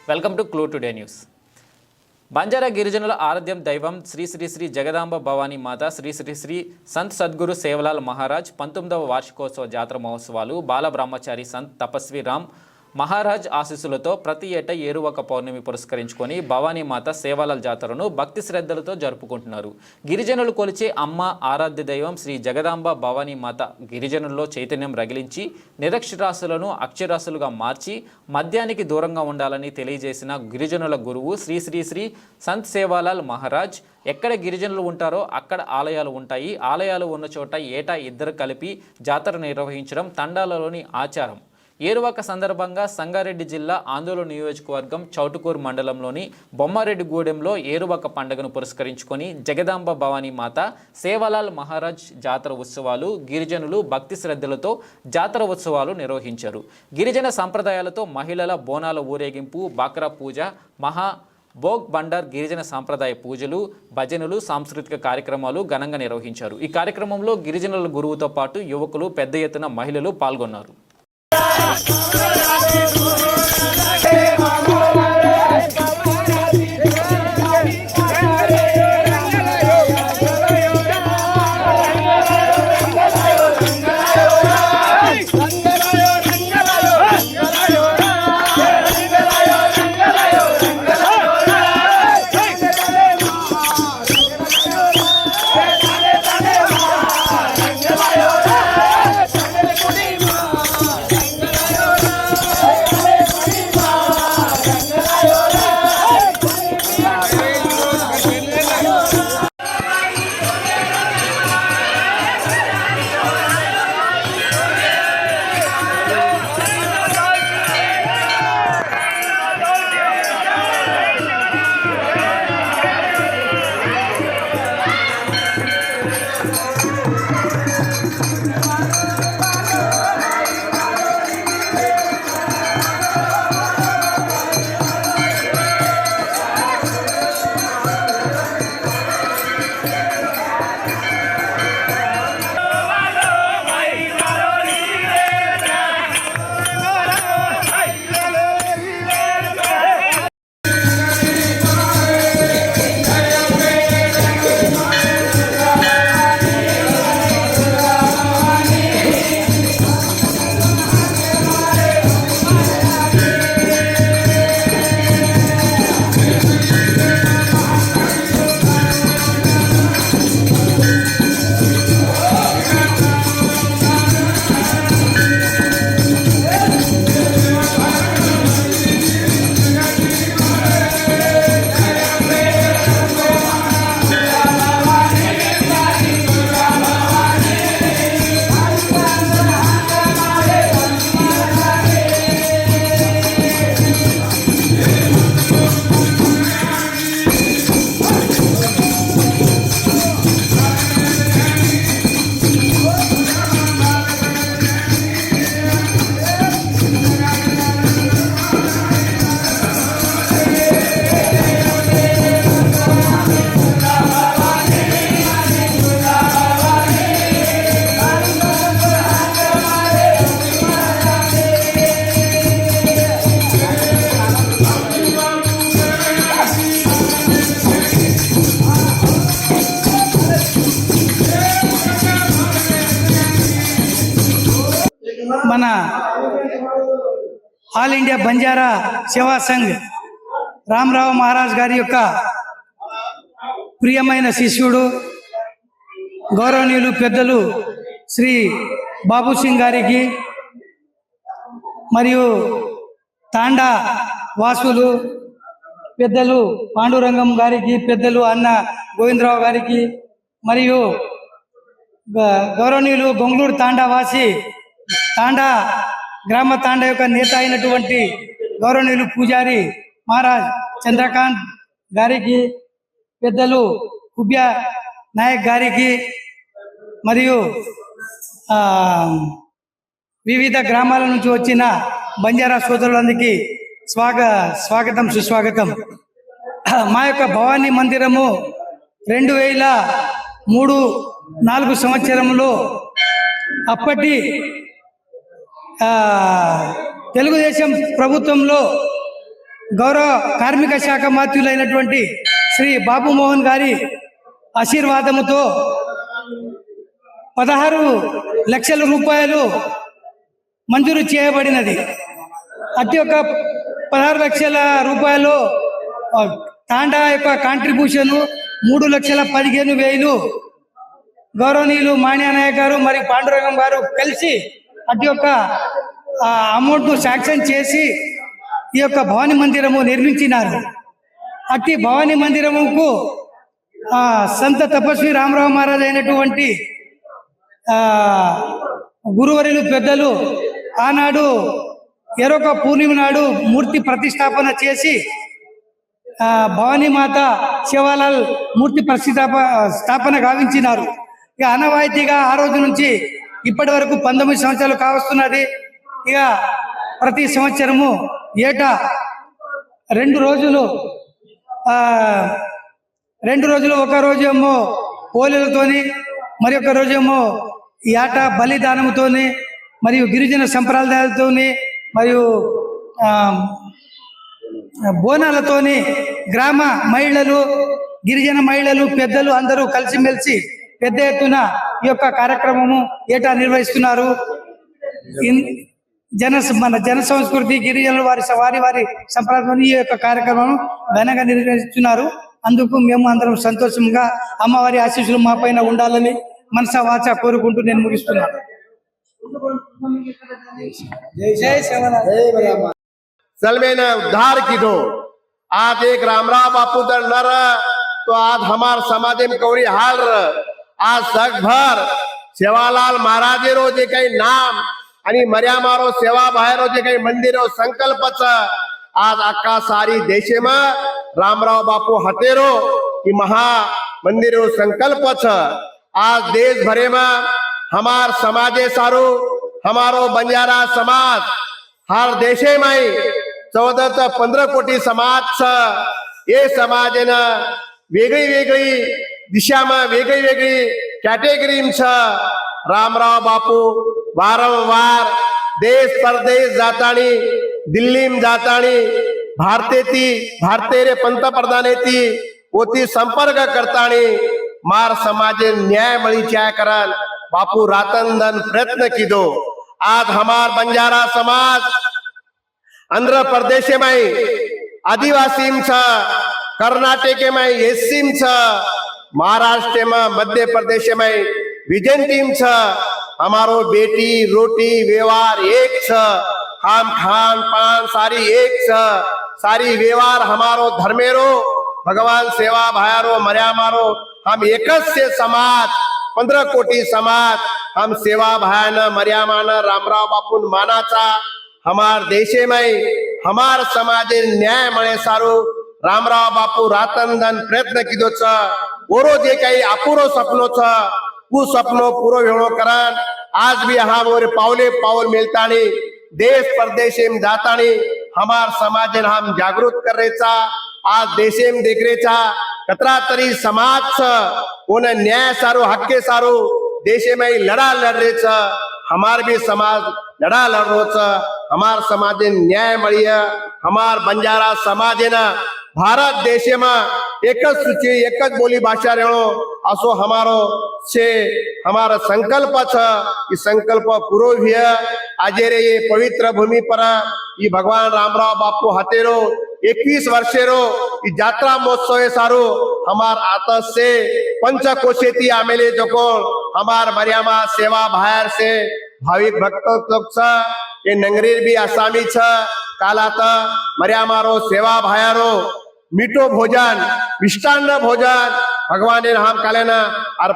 Welcome to clue today news. Banjara గిరిజనుల ఆరాధ్యం దైవం శ్రీ శ్రీ శ్రీ జగదాంబ భవానీ మాత శ్రీ శ్రీ శ్రీ సంత్ సద్గురు సేవలాల్ మహారాజ్ 19వ వార్షికోత్సవ జాతర మహోత్సవాలు బాల బ్రహ్మచారి సంత్ తపస్వి రామ్ మహారాజ్ ఆశీస్సులతో ప్రతి ఏటా ఏరువాక పౌర్ణమి పురస్కరించుకొని భవానీ మాత సేవలాల్ జాతరను భక్తి శ్రద్ధలతో జరుపుకుంటున్నారు. గిరిజనులు కొలిచే అమ్మ ఆరాధ్య దైవం శ్రీ జగదాంబ భవానీ మాత గిరిజనుల్లో చైతన్యం రగిలించి నిరక్షరాస్యులను అక్షరాస్యులుగా మార్చి మద్యానికి దూరంగా ఉండాలని తెలియజేసిన గిరిజనుల గురువు శ్రీ శ్రీ శ్రీ సంత్ సేవాలాల్ మహారాజ్. ఎక్కడ గిరిజనులు ఉంటారో అక్కడ ఆలయాలు ఉంటాయి. ఆలయాలు ఉన్న చోట ఏటా ఇద్దరు కలిపి జాతర నిర్వహించడం తండాలలోని ఆచారం. ఏరువాక సందర్భంగా సంగారెడ్డి జిల్లా ఆందోళన నియోజకవర్గం చౌటుకూరు మండలంలోని బొమ్మారెడ్డిగూడెంలో ఏరువాక పండుగను పురస్కరించుకొని జగదాంబ భవానీ మాత సేవలాల్ మహారాజ్ జాతర ఉత్సవాలు గిరిజనులు భక్తి శ్రద్ధలతో జాతర ఉత్సవాలు నిర్వహించారు. గిరిజన సంప్రదాయాలతో మహిళల బోనాల ఊరేగింపు, బాక్రా పూజ, భోగ్ బండార్ గిరిజన సాంప్రదాయ పూజలు, భజనలు, సాంస్కృతిక కార్యక్రమాలు ఘనంగా నిర్వహించారు. ఈ కార్యక్రమంలో గిరిజనుల గురువుతో పాటు యువకులు, పెద్ద ఎత్తున మహిళలు పాల్గొన్నారు. మన ఆల్ ఇండియా బంజారా సేవా సంఘ్ రామరావు మహారాజ్ గారి యొక్క ప్రియమైన శిష్యుడు గౌరవనీయులు పెద్దలు శ్రీ బాబు సింగ్ గారికి మరియు తాండా వాసులు పెద్దలు పాండురంగం గారికి, పెద్దలు అన్న గోవిందరావు గారికి మరియు గౌరవనీయులు బొంగళూరు తాండా వాసి తాండా గ్రామ తాండా యొక్క నేత అయినటువంటి గౌరవనీయులు పూజారి మహారాజ్ చంద్రకాంత్ గారికి, పెద్దలు కుబ్యా నాయక్ గారికి మరియు వివిధ గ్రామాల నుంచి వచ్చిన బంజారా సోదరులందరికీ స్వాగతం సుస్వాగతం. మా యొక్క భవానీ మందిరము 2003-4 సంవత్సరంలో అప్పటి తెలుగుదేశం ప్రభుత్వంలో గౌరవ కార్మిక శాఖ మంత్రులైనటువంటి శ్రీ బాబు మోహన్ గారి ఆశీర్వాదముతో 16 లక్షల రూపాయలు మంజూరు చేయబడినది. అతి యొక్క 16 లక్షల రూపాయలు తాండా యొక్క కాంట్రిబ్యూషన్ 3,15,000 గౌరవనీయులు మాణ్యానాయ గారు మరియు పాండురంగం గారు కలిసి అటు యొక్క అమౌంట్ను శాంక్షన్ చేసి ఈ యొక్క భవానీ మందిరము నిర్మించినారు. అట్టి భవానీ మందిరముకు సంత తపస్వి రామరావు మహారాజ్ అయినటువంటి గురువరులు పెద్దలు ఆనాడు ఎరొక పూర్ణిమ నాడు మూర్తి ప్రతిష్టాపన చేసి భవానీ మాత శివలాల్ మూర్తి స్థాపన గావించినారు. ఇక ఆనవాయితీగా ఆ రోజు నుంచి ఇప్పటి వరకు 19 సంవత్సరాలు కావస్తున్నది. ఇక ప్రతి సంవత్సరము ఏటా 2 రోజులు ఒక రోజేమో పోలీలతోని, మరి ఒక రోజేమో ఏట బలిదానంతోని, మరియు గిరిజన సంప్రదాయాలతోని, మరియు బోనాలతోని గ్రామ మహిళలు, గిరిజన మహిళలు, పెద్దలు అందరూ కలిసిమెలిసి పెద్ద ఎత్తున ఈ యొక్క కార్యక్రమము ఏటా నిర్వహిస్తున్నారు. మన జన సంస్కృతి గిరిజనులు వారి సంప్రదాయం ఈ యొక్క కార్యక్రమం ఘనంగా నిర్వహిస్తున్నారు. అందుకు మేము అందరం సంతోషంగా అమ్మవారి ఆశీస్సులు మా పైన ఉండాలని మనసా వాచ కోరుకుంటూ నేను ముగిస్తున్నాను. జై సేవలాల్. सलमे ने उद्धार की दो आज एक रामराव बापू दर नर तो आज हमार समाज में कौरी हाल आज सग भर सेवालाल महाराजे रो जे काही नाम आणि मर्या मारो सेवा बाहेरो जे काही मंदिरो संकल्पच आज अक्का सारी देशे में रामराव बापू हतेरो की महा मंदिरो संकल्पच आज देश भरे में हमार समाजे सारू हमारो बंजारा समाज हर देशे में 14 ते 15 कोटी समाज ये समाज वेगळी वेगळी दिशा में वेगळी वेगळी कैटेगरी रामराव बापू वारंवार देश परदेश जातानी दिल्ली में जातानी भारते रे पंतप्रधानेती ओती संपर्क करतानी मार समाजे न्याय मळी च्या करन बापू रातंदन प्रयत्न कीधो आज हमार बंजारा समाज आंध्र प्रदेश में आदिवासी कर्नाटक में एससी महाराष्ट्र में मध्य प्रदेश में विजयंती हमारो बेटी रोटी व्यवहार एक हम खान पान सारी एक सारी व्यवहार हमारो धर्मेरो भगवान सेवा भायारो मर्या मारो हम एक से समाज 15 कोटी समाज हम सेवा भायान मर्यामान रामराव बापून मानाचा हमार देशे में हमार समाजे न्याय मळे सारू रामराव बापू रातंदन प्रयत्न कीधो ओरो जे काही अपुरो सपनो वो सपनो पूरो वेळो करन आज भी हम और पावले पावल मिलतानी देश परदेशे में जातानी हमार समाज हम जागृत करेचा आज देशे में देखरेचा कतरा तरी समाज कोण न्याय सारू हक्के सारू देशे में लड़ा लड़ रहे हमार भी समाज लड़ा लड़ रो हमार समाज न्याय मळी हमार बंजारा समाज भारत देश में एक सूची एक बोली भाषा रेणो असो हमारो से हमारा संकल्प कि संकल्प पूरो भी आज रे ये पवित्र भूमि पर ये भगवान रामराव बापू हतेरो 21 वर्षे रो यात्रा महोत्सव सारू हमार आतस से पंचकोशेती आमेले जो हमार मर्यामा सेवा बाहर से भाविक भक्त लोग ये नंगरीर भी आसामी काल आता मर्यामारो सेवा भायारो मीठो भोजन मिष्टान्न भोजन भगवान ने हम कालेना अर्पण